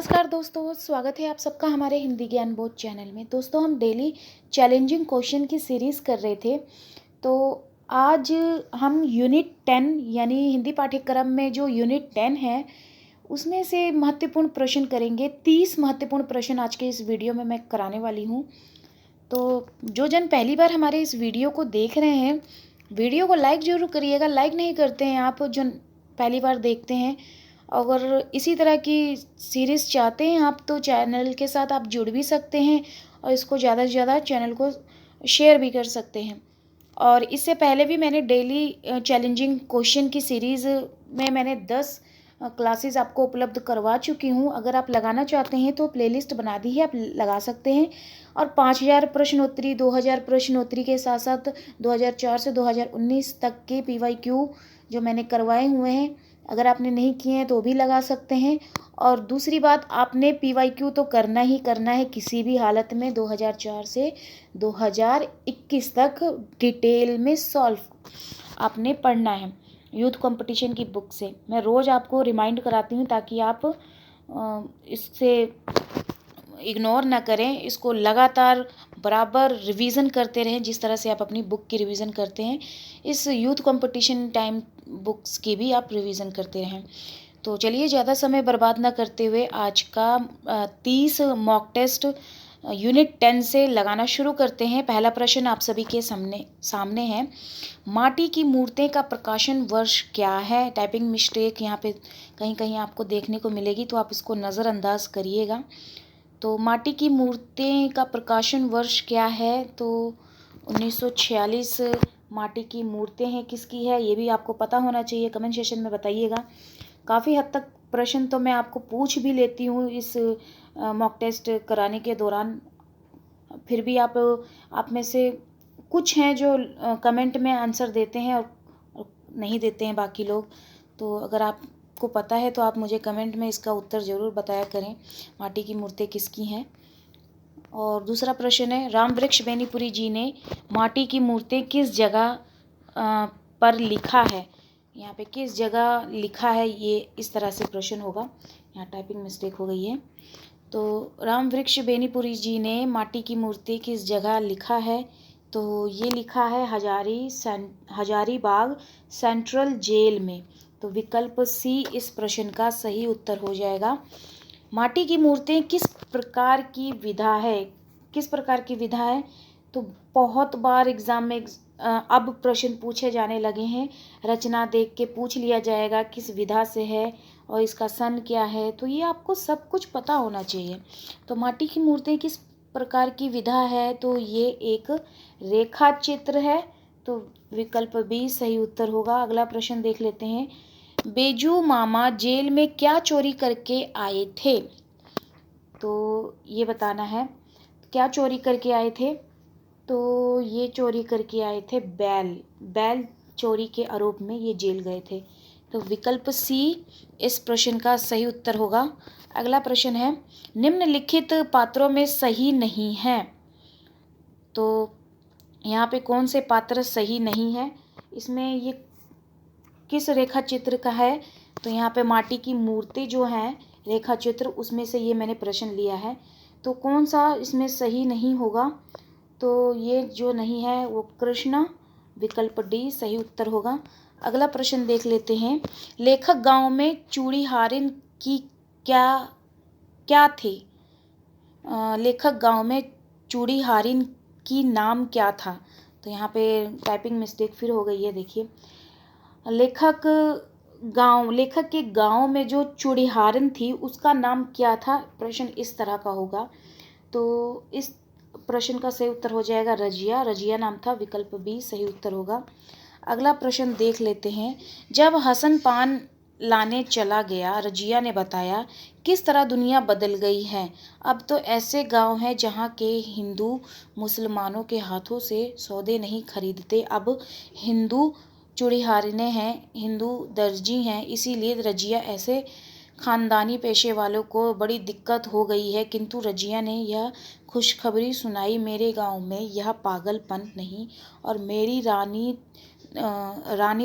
नमस्कार दोस्तों, स्वागत है आप सबका हमारे हिंदी ज्ञान बोध चैनल में। दोस्तों, हम डेली चैलेंजिंग क्वेश्चन की सीरीज़ कर रहे थे। तो आज हम यूनिट 10 यानी हिंदी पाठ्यक्रम में जो यूनिट 10 है उसमें से महत्वपूर्ण प्रश्न करेंगे। 30 महत्वपूर्ण प्रश्न आज के इस वीडियो में मैं कराने वाली हूँ। तो जो जन पहली बार हमारे इस वीडियो को देख रहे हैं, वीडियो को लाइक ज़रूर करिएगा। लाइक नहीं करते हैं आप जो पहली बार देखते हैं। अगर इसी तरह की सीरीज़ चाहते हैं आप तो चैनल के साथ आप जुड़ भी सकते हैं और इसको ज़्यादा से ज़्यादा चैनल को शेयर भी कर सकते हैं। और इससे पहले भी मैंने डेली चैलेंजिंग क्वेश्चन की सीरीज़ में मैंने 10 क्लासेस आपको उपलब्ध करवा चुकी हूँ। अगर आप लगाना चाहते हैं तो प्लेलिस्ट बना दी है, आप लगा सकते हैं। और 5000 प्रश्नोत्तरी, 2000 प्रश्नोत्तरी के साथ साथ 2004 से 2019 तक के PYQ जो मैंने करवाए हुए हैं, अगर आपने नहीं किए हैं तो भी लगा सकते हैं। और दूसरी बात, आपने PYQ तो करना ही करना है किसी भी हालत में। 2004 से 2021 तक डिटेल में सॉल्व आपने पढ़ना है यूथ कंपटीशन की बुक से। मैं रोज़ आपको रिमाइंड कराती हूँ ताकि आप इससे इग्नोर ना करें, इसको लगातार बराबर रिवीजन करते रहें जिस तरह से आप अपनी बुक की रिवीजन करते हैं। इस यूथ कंपटीशन टाइम बुक्स की भी आप रिवीजन करते रहें। तो चलिए, ज़्यादा समय बर्बाद ना करते हुए आज का 30 मॉक टेस्ट यूनिट 10 से लगाना शुरू करते हैं। पहला प्रश्न आप सभी के सामने है। माटी की मूर्तें का प्रकाशन वर्ष क्या है? टाइपिंग मिस्टेक यहाँ पे कहीं कहीं आपको देखने को मिलेगी, तो आप इसको नज़रअंदाज करिएगा। तो माटी की मूर्तें का प्रकाशन वर्ष क्या है? तो 1946 माटी की मूर्तें हैं। किसकी है ये भी आपको पता होना चाहिए। कमेंट सेशन में बताइएगा। काफ़ी हद तक प्रश्न तो मैं आपको पूछ भी लेती हूँ इस मॉक टेस्ट कराने के दौरान, फिर भी आप में से कुछ हैं जो कमेंट में आंसर देते हैं और नहीं देते हैं बाकी लोग। तो अगर आपको पता है तो आप मुझे कमेंट में इसका उत्तर ज़रूर बताया करें, माटी की मूर्तें किसकी हैं। और दूसरा प्रश्न है, रामवृक्ष बेनीपुरी जी ने माटी की मूर्तें किस जगह पर लिखा है? यहाँ पे किस जगह लिखा है, ये इस तरह से प्रश्न होगा। यहाँ टाइपिंग मिस्टेक हो गई है। तो रामवृक्ष बेनीपुरी जी ने माटी की मूर्ति किस जगह लिखा है? तो ये लिखा है हजारीबाग सेंट्रल जेल में। तो विकल्प सी इस प्रश्न का सही उत्तर हो जाएगा। माटी की मूर्तें किस प्रकार की विधा है? किस प्रकार की विधा है? तो बहुत बार एग्ज़ाम में अब प्रश्न पूछे जाने लगे हैं। रचना देख के पूछ लिया जाएगा किस विधा से है और इसका सन क्या है। तो ये आपको सब कुछ पता होना चाहिए। तो माटी की मूर्तें किस प्रकार की विधा है? तो ये एक रेखा चित्र है। तो विकल्प बी सही उत्तर होगा। अगला प्रश्न देख लेते हैं। बेजू मामा जेल में क्या चोरी करके आए थे? तो ये बताना है क्या चोरी करके आए थे। तो ये चोरी करके आए थे बैल चोरी के आरोप में ये जेल गए थे। तो विकल्प सी इस प्रश्न का सही उत्तर होगा। अगला प्रश्न है, निम्नलिखित पात्रों में सही नहीं है। तो यहाँ पे कौन से पात्र सही नहीं है? इसमें ये किस रेखा चित्र का है? तो यहाँ पे माटी की मूर्ति जो है रेखा चित्र, उसमें से ये मैंने प्रश्न लिया है। तो कौन सा इसमें सही नहीं होगा? तो ये जो नहीं है वो कृष्णा, विकल्प डी सही उत्तर होगा। अगला प्रश्न देख लेते हैं। लेखक गांव में चूड़ीहारिन की क्या थी? लेखक गांव में चूड़ीहारिन की नाम क्या था? तो यहाँ पे टाइपिंग मिस्टेक फिर हो गई है, देखिए। लेखक के गांव में जो चूड़ीहारिन थी उसका नाम क्या था? प्रश्न इस तरह का होगा। तो इस प्रश्न का सही उत्तर हो जाएगा रजिया नाम था। विकल्प बी सही उत्तर होगा। अगला प्रश्न देख लेते हैं। जब हसन पान लाने चला गया, रजिया ने बताया, किस तरह दुनिया बदल गई है। अब तो ऐसे गांव हैं जहां के हिंदू मुसलमानों के हाथों से सौदे नहीं खरीदते। अब हिंदू चूड़ीहारिने हैं, हिंदू दर्जी हैं। इसीलिए रजिया ऐसे ख़ानदानी पेशे वालों को बड़ी दिक्कत हो गई है। किंतु रजिया ने यह खुशखबरी सुनाई, मेरे गांव में यह पागलपन नहीं और मेरी रानी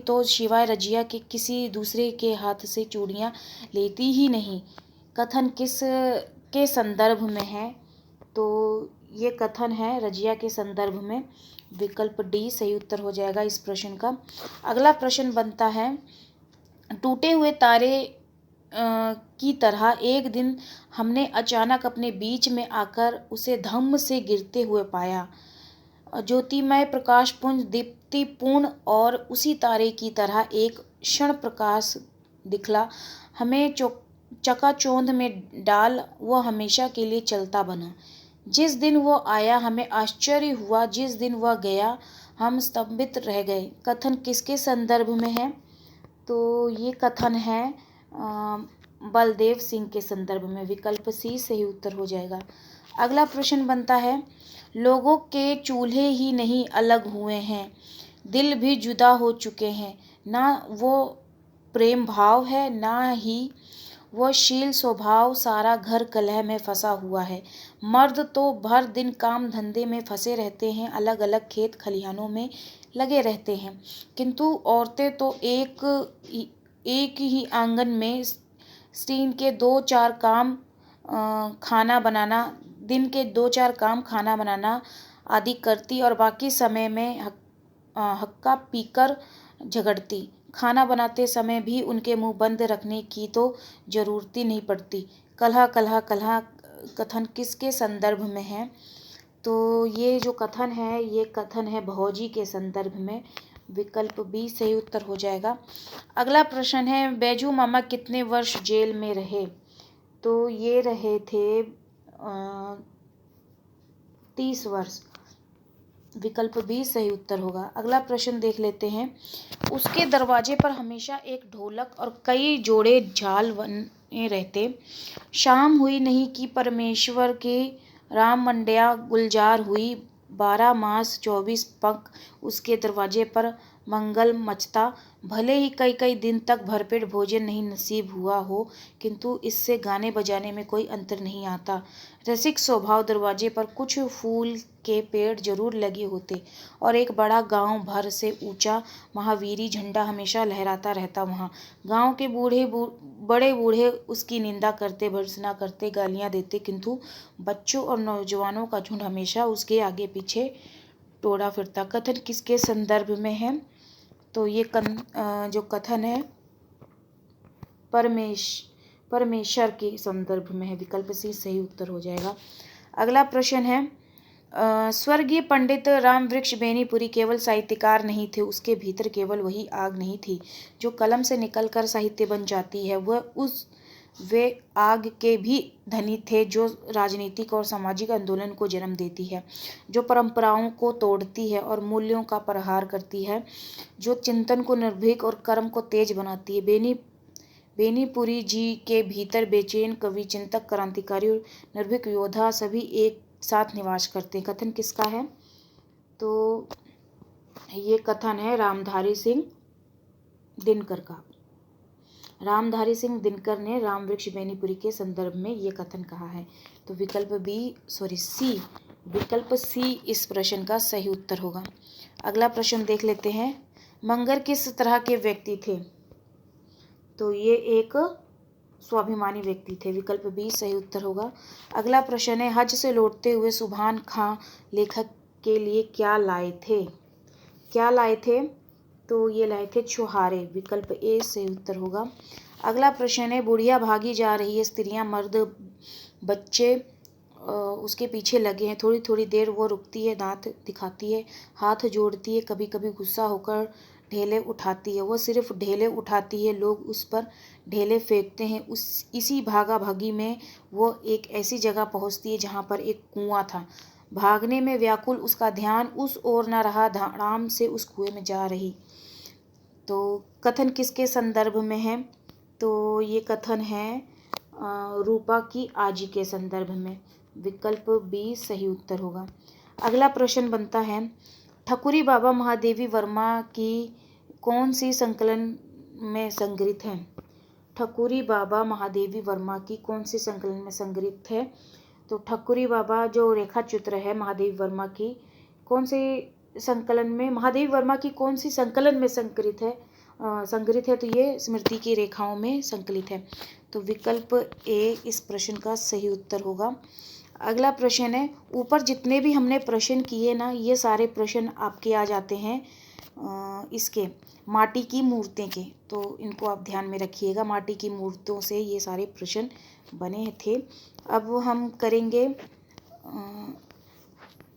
तो सिवाय रजिया के किसी दूसरे के हाथ से चूड़ियाँ लेती ही नहीं। कथन किस के संदर्भ में है? तो ये कथन है रजिया के संदर्भ में। विकल्प डी सही उत्तर हो जाएगा इस प्रश्न का। अगला प्रश्न बनता है, टूटे हुए तारे की तरह एक दिन हमने अचानक अपने बीच में आकर उसे धम्म से गिरते हुए पाया। ज्योतिमय प्रकाशपुंज दीप्तिपूर्ण और उसी तारे की तरह एक क्षण प्रकाश दिखला, हमें चकाचौंध में डाल वह हमेशा के लिए चलता बना। जिस दिन वो आया हमें आश्चर्य हुआ, जिस दिन वह गया हम स्तंभित रह गए। कथन किसके संदर्भ में है? तो ये कथन है बलदेव सिंह के संदर्भ में। विकल्प सी सही उत्तर हो जाएगा। अगला प्रश्न बनता है, लोगों के चूल्हे ही नहीं अलग हुए हैं, दिल भी जुदा हो चुके हैं। ना वो प्रेम भाव है, ना ही वो शील स्वभाव, सारा घर कलह में फंसा हुआ है। मर्द तो भर दिन काम धंधे में फंसे रहते हैं, अलग अलग खेत खलिहानों में लगे रहते हैं, किंतु औरतें तो एक ही आंगन में दिन के 2-4 काम खाना बनाना आदि करती और बाकी समय में हक्का पीकर झगड़ती। खाना बनाते समय भी उनके मुंह बंद रखने की तो जरूरत ही नहीं पड़ती। कलह कलह कलह कथन किसके संदर्भ में है? तो ये जो कथन है ये कथन है भौजी के संदर्भ में। विकल्प बी सही उत्तर हो जाएगा। अगला प्रश्न है, बैजू मामा कितने वर्ष जेल में रहे? तो ये रहे थे 30 वर्ष। विकल्प बी सही उत्तर होगा। अगला प्रश्न देख लेते हैं, उसके दरवाजे पर हमेशा एक ढोलक और कई जोड़े झाल बने रहते। शाम हुई नहीं कि परमेश्वर की राम मंडिया गुलजार हुई, 12 मास 24 पख उसके दरवाजे पर मंगल मचता। भले ही कई कई दिन तक भरपेट भोजन नहीं नसीब हुआ हो, किंतु इससे गाने बजाने में कोई अंतर नहीं आता। रसिक स्वभाव, दरवाजे पर कुछ फूल के पेड़ जरूर लगे होते और एक बड़ा गांव भर से ऊंचा महावीरी झंडा हमेशा लहराता रहता वहाँ। गांव के बड़े बूढ़े उसकी निंदा करते, भर्त्सना करते, गालियाँ देते, किंतु बच्चों और नौजवानों का झुंड हमेशा उसके आगे पीछे टोड़ा फिरता। कथन किसके संदर्भ में है? तो ये जो कथन है परमेश्वर के संदर्भ में है। विकल्प सी सही उत्तर हो जाएगा। अगला प्रश्न है, स्वर्गीय पंडित रामवृक्ष बेनीपुरी केवल साहित्यकार नहीं थे, उसके भीतर केवल वही आग नहीं थी जो कलम से निकलकर साहित्य बन जाती है। वे आग के भी धनी थे जो राजनीतिक और सामाजिक आंदोलन को जन्म देती है, जो परंपराओं को तोड़ती है और मूल्यों का प्रहार करती है, जो चिंतन को निर्भीक और कर्म को तेज बनाती है। बेनीपुरी जी के भीतर बेचैन कवि, चिंतक, क्रांतिकारी और निर्भीक योद्धा सभी एक साथ निवास करते हैं। कथन किसका है? तो ये कथन है रामधारी सिंह दिनकर का। रामधारी सिंह दिनकर ने रामवृक्ष बेनीपुरी के संदर्भ में ये कथन कहा है। तो विकल्प सी इस प्रश्न का सही उत्तर होगा। अगला प्रश्न देख लेते हैं, मंगर किस तरह के व्यक्ति थे? तो ये एक स्वाभिमानी व्यक्ति थे। विकल्प बी सही उत्तर होगा। अगला प्रश्न है, हज से लौटते हुए सुभान खां लेखक के लिए क्या लाए थे? तो ये लाए थे छुहारे। विकल्प ए सही उत्तर होगा। अगला प्रश्न है, बुढ़िया भागी जा रही है, स्त्रियां मर्द बच्चे उसके पीछे लगे हैं। थोड़ी थोड़ी देर वो रुकती है, दांत दिखाती है, हाथ जोड़ती है, कभी कभी गुस्सा होकर ढेले उठाती है। वो सिर्फ ढेले उठाती है, लोग उस पर ढेले फेंकते हैं। इसी भागा भागी में वो एक ऐसी जगह पहुंचती है जहां पर एक कुआं था। भागने में व्याकुल उसका ध्यान उस ओर न रहा, आराम से उस कुएं में जा रही। तो कथन किसके संदर्भ में है? तो ये कथन है रूपा की आजी के संदर्भ में। विकल्प बी सही उत्तर होगा। अगला प्रश्न बनता है, ठकुरी बाबा महादेवी वर्मा की कौन सी संकलन में संग्रहित है? ठकुरी बाबा महादेवी वर्मा की कौन सी संकलन में संग्रहित है? तो ठकुरी बाबा जो रेखा चित्र है महादेवी वर्मा की, कौन सी संकलन में संकलित है? संग्रहित है, तो ये स्मृति की रेखाओं में संकलित है। तो विकल्प ए इस प्रश्न का सही उत्तर होगा। अगला प्रश्न है, ऊपर जितने भी हमने प्रश्न किए ना, ये सारे प्रश्न आपके आ जाते हैं इसके माटी की मूर्तें के। तो इनको आप ध्यान में रखिएगा, माटी की मूर्तों से ये सारे प्रश्न बने थे। अब हम करेंगे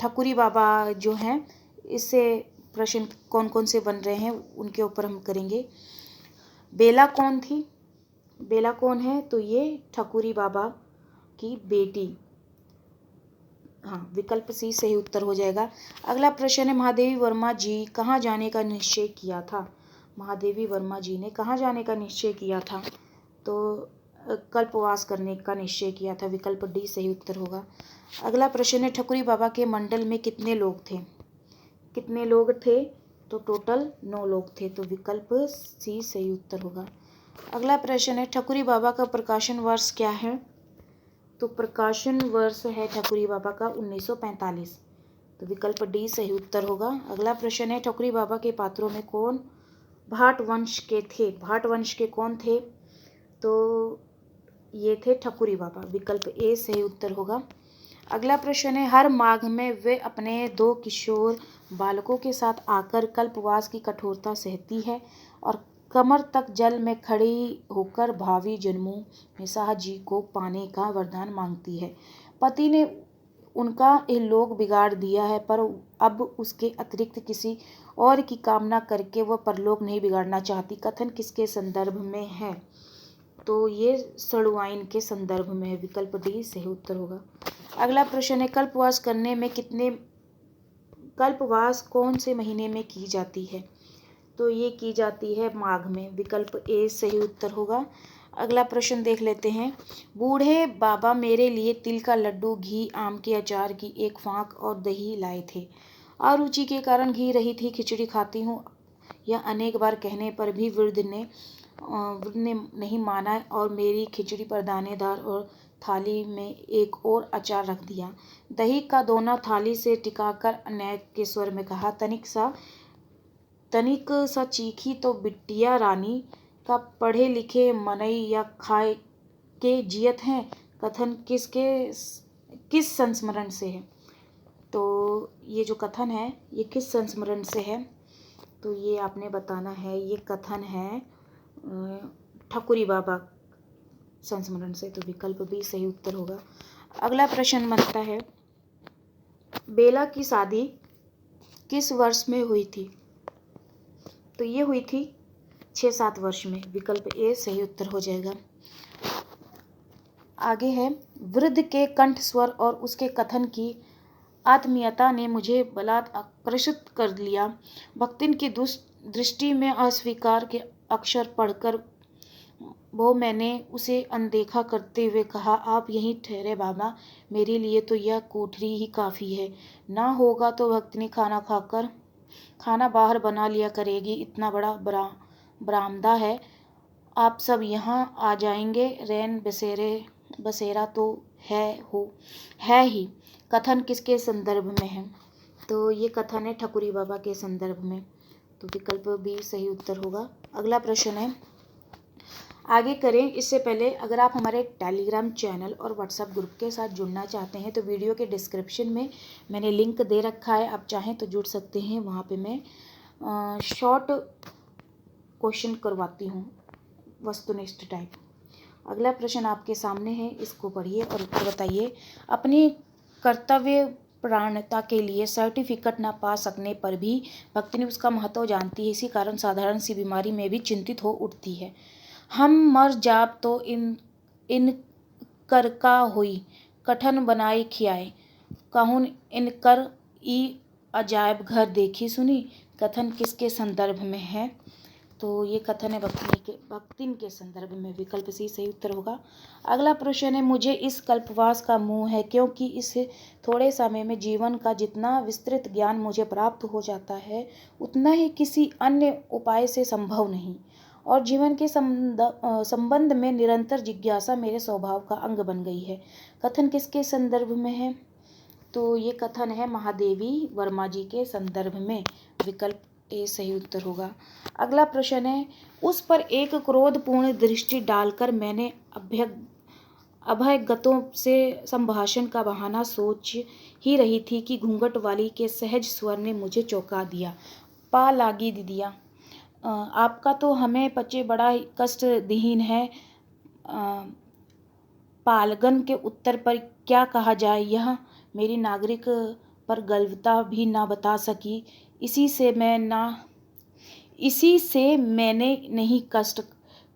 ठकुरी बाबा जो हैं, इससे प्रश्न कौन कौन से बन रहे हैं उनके ऊपर हम करेंगे। बेला कौन थी? बेला कौन है? तो ये ठकुरी बाबा की बेटी। हाँ, विकल्प सी सही उत्तर हो जाएगा। अगला प्रश्न है, महादेवी वर्मा जी कहाँ जाने का निश्चय किया था? महादेवी वर्मा जी ने कहाँ जाने का निश्चय किया था? तो कल्पवास करने का निश्चय किया था। विकल्प डी सही उत्तर होगा। अगला प्रश्न है, ठकुरी बाबा के मंडल में कितने लोग थे? कितने लोग थे? तो टोटल 9 लोग थे। तो विकल्प सी सही उत्तर होगा। अगला प्रश्न है, ठकुरी बाबा का प्रकाशन वर्ष क्या है? तो प्रकाशन वर्ष है ठकुरी बाबा का 1945। तो विकल्प डी सही उत्तर होगा। अगला प्रश्न है, ठकुरी बाबा के पात्रों में कौन भाट वंश के थे? भाट वंश के कौन थे? तो ये थे ठकुरी बाबा। विकल्प ए सही उत्तर होगा। अगला प्रश्न है, हर माघ में वे अपने 2 किशोर बालकों के साथ आकर कल्पवास की कठोरता सहती है और कमर तक जल में खड़ी होकर भावी जन्मों में शाह जी को पाने का वरदान मांगती है। पति ने उनका इहलोक बिगाड़ दिया है, पर अब उसके अतिरिक्त किसी और की कामना करके वह परलोक नहीं बिगाड़ना चाहती। कथन किसके संदर्भ में है? तो ये सड़ुआइन के संदर्भ में है। विकल्प डी सही उत्तर होगा। अगला प्रश्न है, कल्पवास कौन से महीने में की जाती है? तो ये की जाती है माघ में। विकल्प ए सही उत्तर होगा। अगला प्रश्न देख लेते हैं, बूढ़े बाबा मेरे लिए तिल का लड्डू, घी, आम के अचार की एक फाँक और दही लाए थे। अरुचि के कारण घी रहित ही खिचड़ी खाती हूँ, यह अनेक बार कहने पर भी वृद्ध ने नहीं माना और मेरी खिचड़ी पर दानेदार और थाली में एक और अचार रख दिया। दही का दोना थाली से टिकाकर अन्याय के स्वर में कहा, तनिक सा चीखी तो बिटिया रानी का पढ़े लिखे मनई या खाए के जियत हैं। कथन किस संस्मरण से है? तो ये जो कथन है ये किस संस्मरण से है? तो ये आपने बताना है। ये कथन है ठकुरी बाबा संस्मरण से। तो विकल्प भी सही उत्तर होगा। अगला प्रश्न बनता है, बेला की शादी किस वर्ष में हुई थी? तो ये हुई थी 6-7 वर्ष में। विकल्प ए सही उत्तर हो जाएगा। आगे है, वृद्ध के कंठ स्वर और उसके कथन की आत्मीयता ने मुझे बलात् आकर्षित कर लिया। भक्तिन की दृष्टि में अस्वीकार के अक्षर पढ़कर वो मैंने उसे अनदेखा करते हुए कहा, आप यहीं ठहरे बाबा, मेरे लिए तो यह कोठरी ही काफ़ी है। ना होगा तो भक्तिनी खाना बाहर बना लिया करेगी। इतना बड़ा बरामदा है, आप सब यहाँ आ जाएंगे। रैन बसेरा तो है ही। कथन किसके संदर्भ में है? तो ये कथन है ठकुरी बाबा के संदर्भ में। तो विकल्प भी सही उत्तर होगा। अगला प्रश्न है, आगे करें इससे पहले अगर आप हमारे टेलीग्राम चैनल और व्हाट्सएप ग्रुप के साथ जुड़ना चाहते हैं तो वीडियो के डिस्क्रिप्शन में मैंने लिंक दे रखा है, आप चाहें तो जुड़ सकते हैं। वहाँ पे मैं शॉर्ट क्वेश्चन करवाती हूँ, वस्तुनिष्ठ टाइप। अगला प्रश्न आपके सामने है, इसको पढ़िए और उत्तर बताइए। अपनी कर्तव्य प्राणता के लिए सर्टिफिकेट ना पा सकने पर भी भक्तिनी उसका महत्व जानती है। इसी कारण साधारण सी बीमारी में भी चिंतित हो उठती है। हम मर जाब तो इन कर का हुई, कठन बनाई खियाए, कहून इन कर ई अजायब घर देखी सुनी। कथन किसके संदर्भ में है? तो ये कथन है भक्तिन के संदर्भ में। विकल्प सी सही उत्तर होगा। अगला प्रश्न है, मुझे इस कल्पवास का मोह है क्योंकि इस थोड़े समय में जीवन का जितना विस्तृत ज्ञान मुझे प्राप्त हो जाता है उतना ही किसी अन्य उपाय से संभव नहीं, और जीवन के संबंध में निरंतर जिज्ञासा मेरे स्वभाव का अंग बन गई है। कथन किसके संदर्भ में है? तो ये कथन है महादेवी वर्मा जी के संदर्भ में। विकल्प ए सही उत्तर होगा। अगला प्रश्न है, उस पर एक क्रोधपूर्ण दृष्टि डालकर मैंने अभयगतों से संभाषण का बहाना सोच ही रही थी कि घूंघट वाली के सहज स्वर ने मुझे चौंका दिया। पा लागी दीदिया, आपका तो हमें पचे बड़ा कष्ट दीहीन है। पालगन के उत्तर पर क्या कहा जाए, यह मेरी नागरिक पर गलवता भी ना बता सकी। इसी से मैंने नहीं कष्ट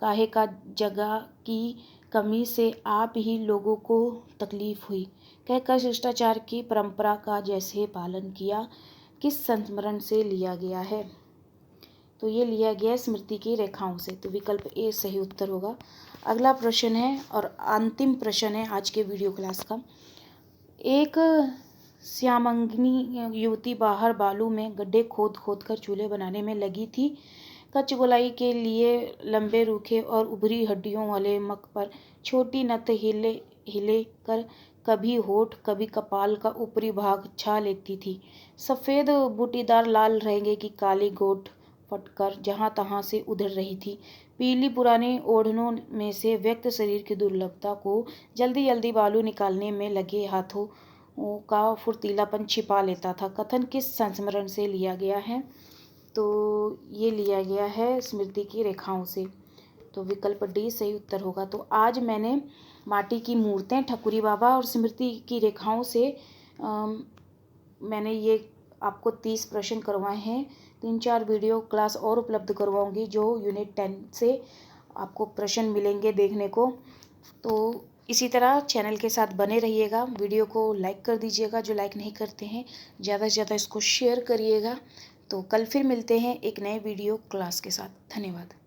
काहे का, जगह की कमी से आप ही लोगों को तकलीफ हुई, कहकर शिष्टाचार की परंपरा का जैसे पालन किया। किस संस्मरण से लिया गया है? तो ये लिया गया स्मृति की रेखाओं से। तो विकल्प ए सही उत्तर होगा। अगला प्रश्न है और अंतिम प्रश्न है आज के वीडियो क्लास का। एक श्यामंगिनी युवती बाहर बालू में गड्ढे खोद खोद कर चूल्हे बनाने में लगी थी। कचगोलाई के लिए लंबे रूखे और उभरी हड्डियों वाले मक पर छोटी नत हिले कर कभी होठ कभी कपाल का ऊपरी भाग छा लेती थी। सफ़ेद बूटीदार लाल रहेंगे की काली गोट फटकर जहाँ तहाँ से उधर रही थी। पीली पुरानी ओढ़नों में से व्यक्त शरीर की दुर्लभता को जल्दी जल्दी बालू निकालने में लगे हाथों का फुर्तीलापन छिपा लेता था। कथन किस संस्मरण से लिया गया है? तो ये लिया गया है स्मृति की रेखाओं से। तो विकल्प डी सही उत्तर होगा। तो आज मैंने माटी की मूर्तें, ठकुरी बाबा और स्मृति की रेखाओं से मैंने ये आपको 30 प्रश्न करवाए हैं। 3-4 वीडियो क्लास और उपलब्ध करवाऊंगी जो यूनिट 10 से आपको प्रश्न मिलेंगे देखने को। तो इसी तरह चैनल के साथ बने रहिएगा। वीडियो को लाइक कर दीजिएगा, जो लाइक नहीं करते हैं ज़्यादा से ज़्यादा इसको शेयर करिएगा। तो कल फिर मिलते हैं एक नए वीडियो क्लास के साथ। धन्यवाद।